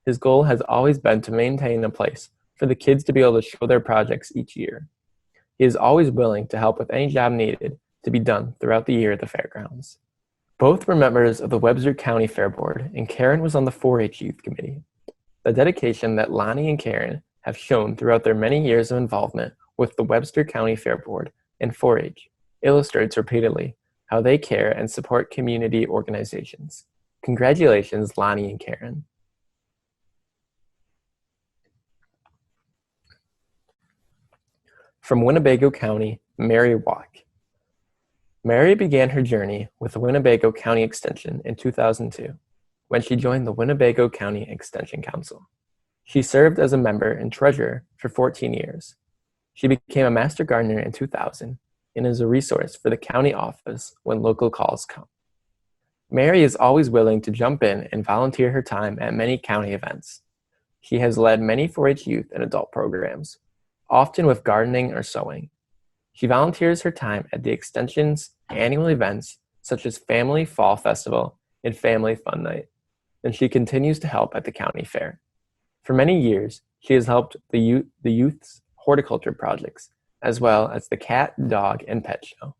His goal has always been to maintain a place for the kids to be able to show their projects each year. He is always willing to help with any job needed to be done throughout the year at the fairgrounds. Both were members of the Webster County Fair Board, and Karen was on the 4-H Youth Committee. The dedication that Lonnie and Karen have shown throughout their many years of involvement with the Webster County Fair Board and 4-H illustrates repeatedly how they care and support community organizations. Congratulations, Lonnie and Karen. From Winnebago County, Mary Walk. Mary began her journey with the Winnebago County Extension in 2002, when she joined the Winnebago County Extension Council. She served as a member and treasurer for 14 years. She became a master gardener in 2000 and is a resource for the county office when local calls come. Mary is always willing to jump in and volunteer her time at many county events. She has led many 4-H youth and adult programs, often with gardening or sewing. She volunteers her time at the Extension's annual events such as Family Fall Festival and Family Fun Night, and she continues to help at the county fair. For many years, she has helped the youth's horticulture projects, as well as the cat, dog, and pet show.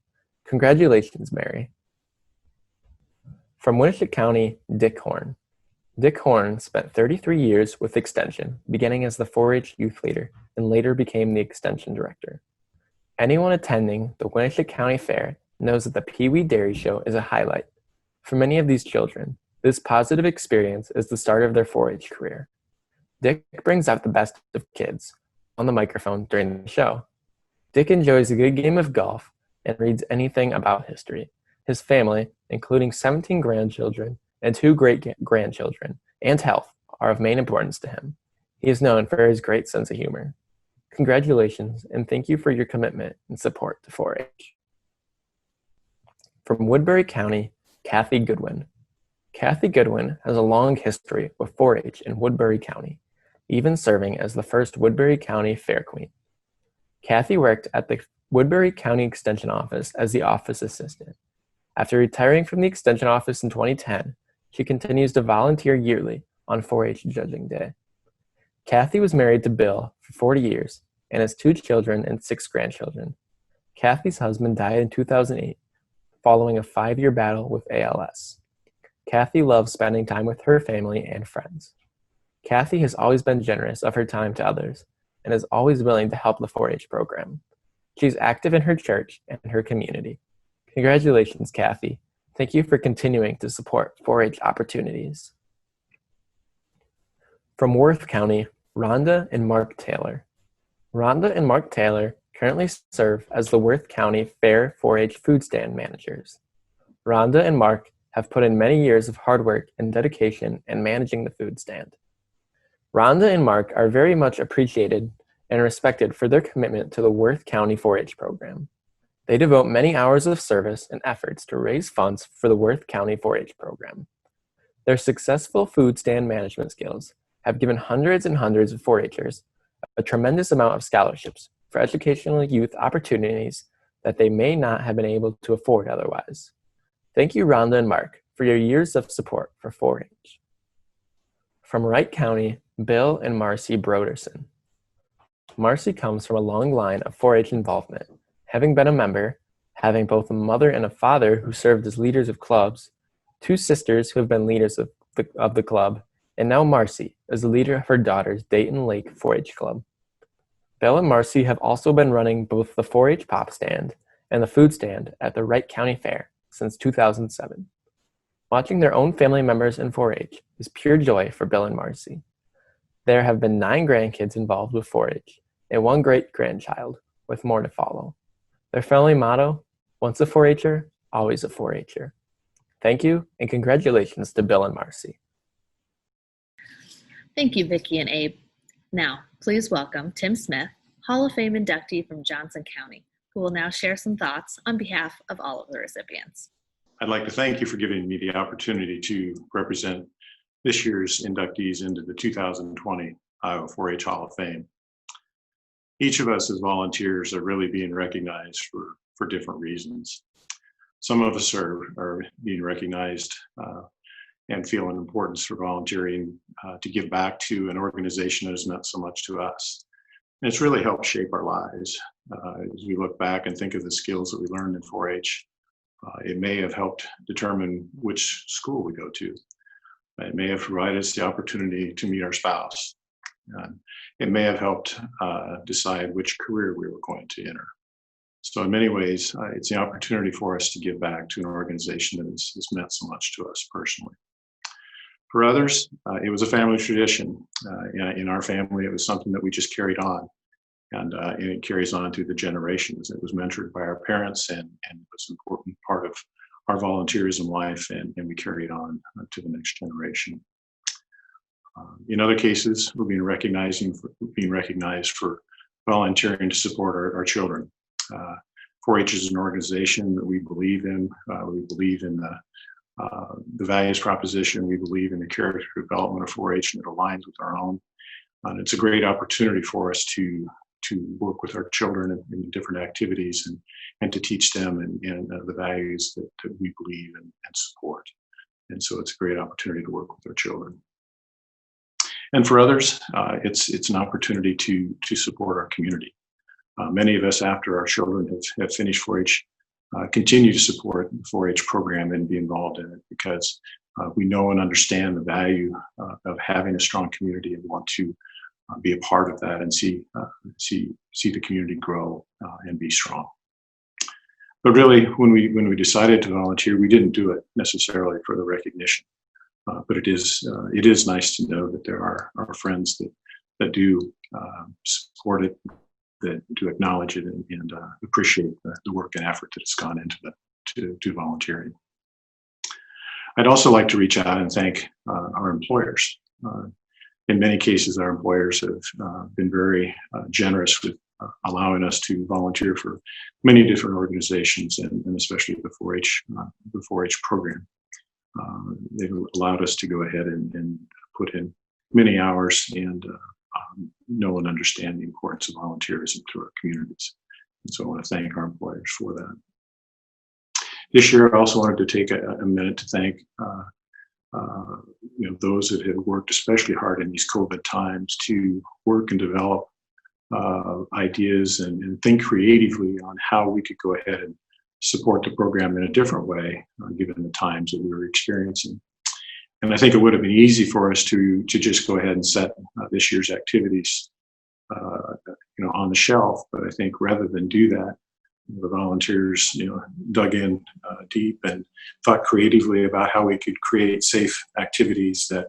Congratulations, Mary. From Winnebago County, Dick Horn. Dick Horn spent 33 years with Extension, beginning as the 4-H youth leader and later became the Extension director. Anyone attending the Winnebago County Fair knows that the Pee Wee Dairy Show is a highlight. For many of these children, this positive experience is the start of their 4-H career. Dick brings out the best of kids on the microphone during the show. Dick enjoys a good game of golf and reads anything about history. His family, including 17 grandchildren and 2 great-grandchildren, and health, are of main importance to him. He is known for his great sense of humor. Congratulations, and thank you for your commitment and support to 4-H. From Woodbury County, Kathy Goodwin. Kathy Goodwin has a long history with 4-H in Woodbury County, even serving as the first Woodbury County Fair Queen. Kathy worked at the Woodbury County Extension Office as the office assistant. After retiring from the Extension Office in 2010, she continues to volunteer yearly on 4-H Judging Day. Kathy was married to Bill for 40 years and has 2 children and 6 grandchildren. Kathy's husband died in 2008 following a 5-year battle with ALS. Kathy loves spending time with her family and friends. Kathy has always been generous of her time to others and is always willing to help the 4-H program. She's active in her church and her community. Congratulations, Kathy. Thank you for continuing to support 4-H opportunities. From Worth County, Rhonda and Mark Taylor. Rhonda and Mark Taylor currently serve as the Worth County Fair 4-H food stand managers. Rhonda and Mark have put in many years of hard work and dedication in managing the food stand. Rhonda and Mark are very much appreciated and respected for their commitment to the Worth County 4-H program. They devote many hours of service and efforts to raise funds for the Worth County 4-H program. Their successful food stand management skills have given hundreds and hundreds of 4-Hers a tremendous amount of scholarships for educational youth opportunities that they may not have been able to afford otherwise. Thank you, Rhonda and Mark, for your years of support for 4-H. From Wright County, Bill and Marcy Broderson. Marcy comes from a long line of 4-H involvement, having been a member, having both a mother and a father who served as leaders of clubs, 2 sisters who have been leaders of the club, and now Marcy is the leader of her daughter's Dayton Lake 4-H club. Bill and Marcy have also been running both the 4-H pop stand and the food stand at the Wright County Fair since 2007. Watching their own family members in 4-H is pure joy for Bill and Marcy. There have been 9 grandkids involved with 4-H and 1 great-grandchild, with more to follow. Their family motto, once a 4-Her, always a 4-Her. Thank you, and congratulations to Bill and Marcy. Thank you, Vicki and Abe. Now, please welcome Tim Smith, Hall of Fame inductee from Johnson County, who will now share some thoughts on behalf of all of the recipients. I'd like to thank you for giving me the opportunity to represent this year's inductees into the 2020 Iowa 4-H Hall of Fame. Each of us as volunteers are really being recognized for different reasons. Some of us are being recognized and feel an importance for volunteering to give back to an organization that has meant so much to us. And it's really helped shape our lives. As we look back and think of the skills that we learned in 4-H, it may have helped determine which school we go to. It may have provided us the opportunity to meet our spouse. It may have helped decide which career we were going to enter. So in many ways, it's the opportunity for us to give back to an organization that has meant so much to us personally. For others, it was a family tradition. In our family, it was something that we just carried on. And it carries on through the generations. It was mentored by our parents and it was an important part of our volunteerism life, and we carry it on to the next generation. In other cases, we're being recognized for volunteering to support our children. 4-H is an organization that we believe in. We believe in the values proposition. We believe in the character development of 4-H, and it aligns with our own. And it's a great opportunity for us to work with our children in different activities and to teach them and the values that we believe in and support. And so it's a great opportunity to work with our children. And for others, it's an opportunity to support our community. Many of us, after our children have finished 4-H, continue to support the 4-H program and be involved in it, because we know and understand the value of having a strong community and want to be a part of that and see the community grow and be strong. But really, when we decided to volunteer, we didn't do it necessarily for the recognition. But it is nice to know that there are friends that do support it, that do acknowledge it, and appreciate the work and effort that has gone into to volunteering. I'd also like to reach out and thank our employers. In many cases, our employers have been very generous with allowing us to volunteer for many different organizations, and especially the 4-H program. They've allowed us to go ahead and put in many hours and know and understand the importance of volunteerism to our communities. And so I want to thank our employers for that. This year, I also wanted to take a minute to thank those that have worked especially hard in these COVID times to work and develop ideas and think creatively on how we could go ahead and support the program in a different way, given the times that we were experiencing. And I think it would have been easy for us to just go ahead and set this year's activities on the shelf. But I think rather than do that, the volunteers dug in deep and thought creatively about how we could create safe activities that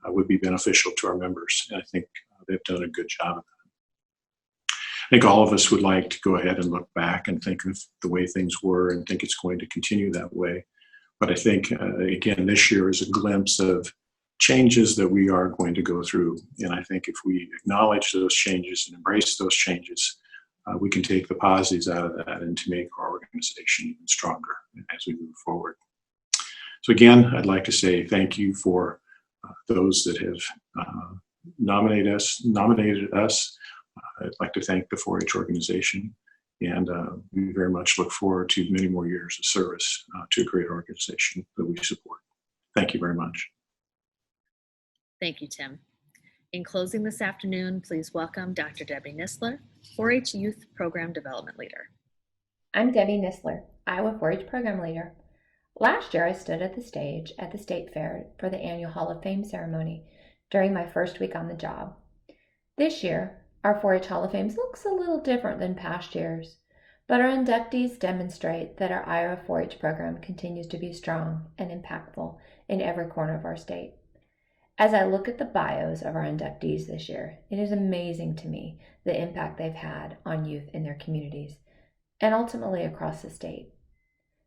would be beneficial to our members. And I think they've done a good job of that. I think all of us would like to go ahead and look back and think of the way things were and think it's going to continue that way. But I think, again, this year is a glimpse of changes that we are going to go through. And I think if we acknowledge those changes and embrace those changes, we can take the positives out of that and to make our organization even stronger as we move forward. So again, I'd like to say thank you for those that have nominated us. I'd like to thank the 4-H organization, and we very much look forward to many more years of service to a great organization that we support. Thank you very much. Thank you, Tim. In closing this afternoon, please welcome Dr. Debbie Nistler, 4-H Youth Program Development Leader. I'm Debbie Nistler, Iowa 4-H Program Leader. Last year, I stood at the stage at the State Fair for the annual Hall of Fame ceremony during my first week on the job. This year, our 4-H Hall of Fame looks a little different than past years, but our inductees demonstrate that our Iowa 4-H program continues to be strong and impactful in every corner of our state. As I look at the bios of our inductees this year, it is amazing to me the impact they've had on youth in their communities and ultimately across the state.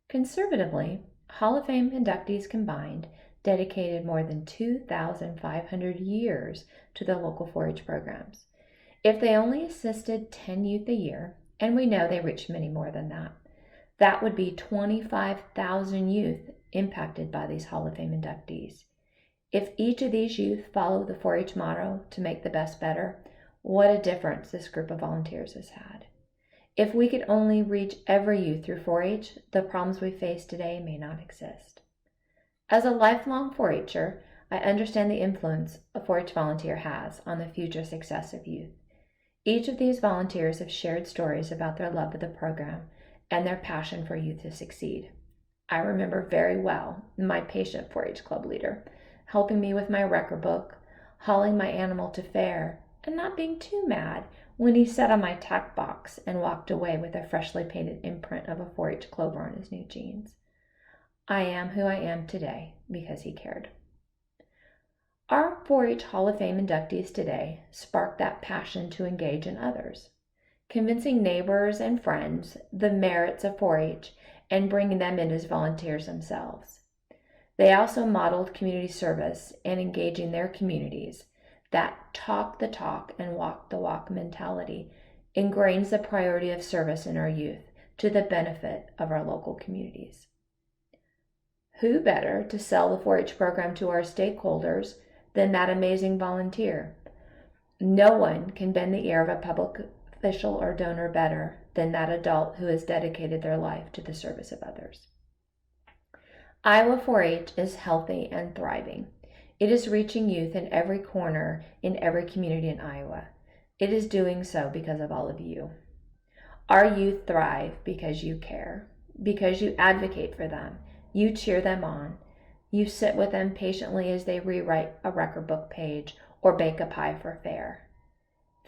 Conservatively, Hall of Fame inductees combined dedicated more than 2,500 years to their local 4-H programs. If they only assisted 10 youth a year, and we know they reached many more than that, that would be 25,000 youth impacted by these Hall of Fame inductees. If each of these youth follow the 4-H motto to make the best better, what a difference this group of volunteers has had. If we could only reach every youth through 4-H, the problems we face today may not exist. As a lifelong 4-H'er, I understand the influence a 4-H volunteer has on the future success of youth. Each of these volunteers have shared stories about their love of the program and their passion for youth to succeed. I remember very well my patient 4-H club leader helping me with my record book, hauling my animal to fair, and not being too mad when he sat on my tack box and walked away with a freshly painted imprint of a 4-H clover on his new jeans. I am who I am today because he cared. Our 4-H Hall of Fame inductees today spark that passion to engage in others, convincing neighbors and friends the merits of 4-H and bringing them in as volunteers themselves. They also modeled community service and engaging their communities. That talk the talk and walk the walk mentality ingrains the priority of service in our youth to the benefit of our local communities. Who better to sell the 4-H program to our stakeholders than that amazing volunteer? No one can bend the ear of a public official or donor better than that adult who has dedicated their life to the service of others. Iowa 4-H is healthy and thriving. It is reaching youth in every corner in every community in Iowa. It is doing so because of all of you. Our youth thrive because you care. because you advocate for them, you cheer them on, you sit with them patiently as they rewrite a record book page or bake a pie for fair.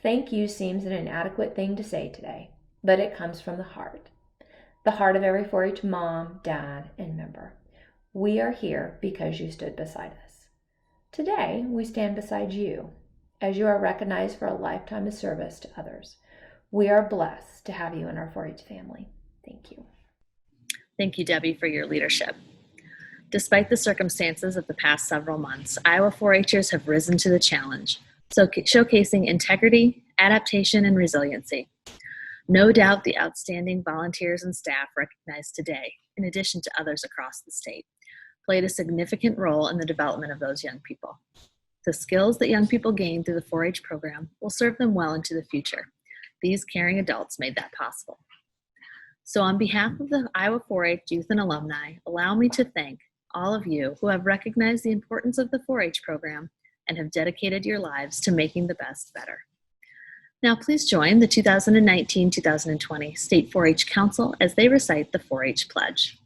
Thank you seems an inadequate thing to say today, but it comes from the heart of every 4-H mom, dad, and member. We are here because you stood beside us. Today, we stand beside you as you are recognized for a lifetime of service to others. We are blessed to have you in our 4-H family. Thank you. Thank you, Debbie, for your leadership. Despite the circumstances of the past several months, Iowa 4-Hers have risen to the challenge, showcasing integrity, adaptation, and resiliency. No doubt the outstanding volunteers and staff recognized today, in addition to others across the state, played a significant role in the development of those young people. The skills that young people gain through the 4-H program will serve them well into the future. These caring adults made that possible. So on behalf of the Iowa 4-H youth and alumni, allow me to thank all of you who have recognized the importance of the 4-H program and have dedicated your lives to making the best better. Now please join the 2019-2020 State 4-H Council as they recite the 4-H Pledge.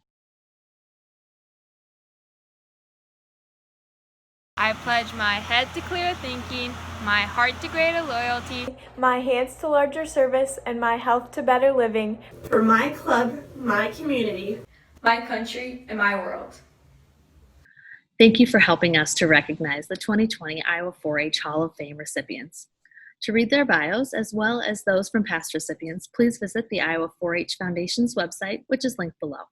I pledge my head to clear thinking, my heart to greater loyalty, my hands to larger service, and my health to better living. For my club, my community, my country, and my world. Thank you for helping us to recognize the 2020 Iowa 4-H Hall of Fame recipients. To read their bios, as well as those from past recipients, please visit the Iowa 4-H Foundation's website, which is linked below.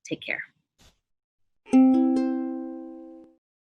Take care.